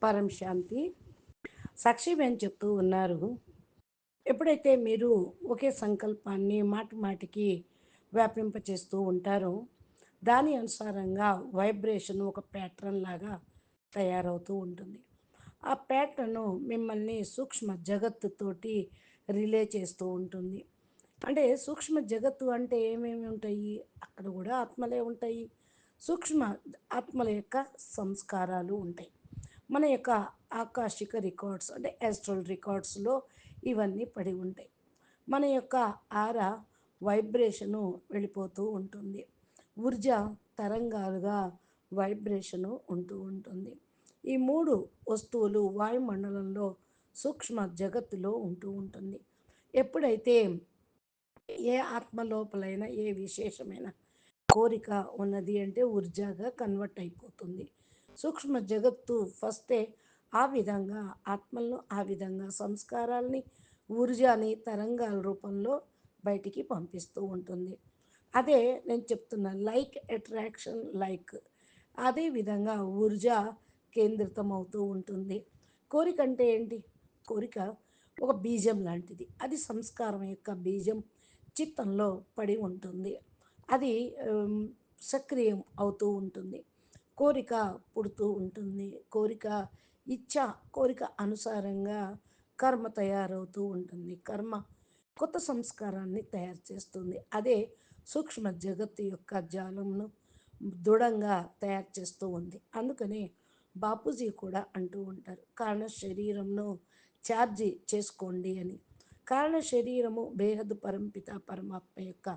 పరం శాంతి. సాక్షిబేన్ చెప్తూ ఉన్నారు. ఎప్పుడైతే మీరు ఒకే సంకల్పాన్ని మాటి మాటికి వ్యాపింపచేస్తూ ఉంటారో, దాని అనుసారంగా వైబ్రేషన్ ఒక ప్యాట్రన్ లాగా తయారవుతూ ఉంటుంది. ఆ ప్యాట్రను మిమ్మల్ని సూక్ష్మ జగత్తుతోటి రిలే చేస్తూ ఉంటుంది. అంటే సూక్ష్మ జగత్తు అంటే ఏమేమి ఉంటాయి? అక్కడ కూడా ఆత్మలే ఉంటాయి. సూక్ష్మ ఆత్మల యొక్క సంస్కారాలు ఉంటాయి. మన యొక్క ఆకాశిక రికార్డ్స్ అంటే యాస్ట్రల్ రికార్డ్స్లో ఇవన్నీ పడి ఉంటాయి. మన యొక్క ఆరా వైబ్రేషను వెళ్ళిపోతూ ఉంటుంది. ఊర్జ తరంగాలుగా వైబ్రేషను ఉంటూ ఉంటుంది. ఈ మూడు వస్తువులు వాయుమండలంలో సూక్ష్మ జగత్తులో ఉంటూ ఉంటుంది. ఎప్పుడైతే ఏ ఆత్మ లోపలైన ఏ విశేషమైన కోరిక ఉన్నది అంటే ఊర్జాగా కన్వర్ట్ అయిపోతుంది. సూక్ష్మ జగత్తు ఫస్టే ఆ విధంగా ఆత్మలను ఆ విధంగా సంస్కారాల్ని ఊర్జాని తరంగాల రూపంలో బయటికి పంపిస్తూ ఉంటుంది. అదే నేను చెప్తున్నా లైక్ అట్రాక్షన్ లైక్. అదే విధంగా ఊర్జా కేంద్రితం అవుతూ ఉంటుంది. కోరిక అంటే ఏంటి? కోరిక ఒక బీజం లాంటిది. అది సంస్కారం యొక్క బీజం చిత్తంలో పడి ఉంటుంది. అది ఆమ్, సక్రియం అవుతూ ఉంటుంది. కోరిక పుడుతూ ఉంటుంది. కోరిక ఇచ్చ కోరిక అనుసారంగా కర్మ తయారవుతూ ఉంటుంది. కర్మ కొత్త సంస్కారాన్ని తయారు చేస్తుంది. అదే సూక్ష్మ జగత్తు యొక్క జాలంను దృఢంగా తయారు చేస్తూ ఉంది. అందుకని బాపూజీ కూడా అంటూ ఉంటారు, కారణ శరీరంను ఛార్జీ చేసుకోండి అని. కారణ శరీరము బేహద్దు పరంపిత పరమాత్మ యొక్క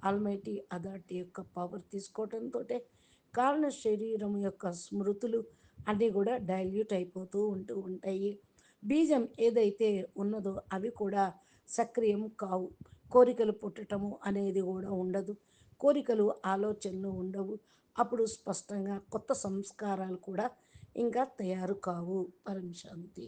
ఆల్మైటీ అథారిటీ యొక్క పవర్ తీసుకోవటంతో కారణ శరీరం యొక్క స్మృతులు అన్నీ కూడా డైల్యూట్ అయిపోతూ ఉంటూ ఉంటాయి. బీజం ఏదైతే ఉన్నదో అవి కూడా సక్రియం కావు. కోరికలు పుట్టటము అనేది కూడా ఉండదు. కోరికలు ఆలోచనలు ఉండవు. అప్పుడు స్పష్టంగా కొత్త సంస్కారాలు కూడా ఇంకా తయారు కావు. పరం శాంతి.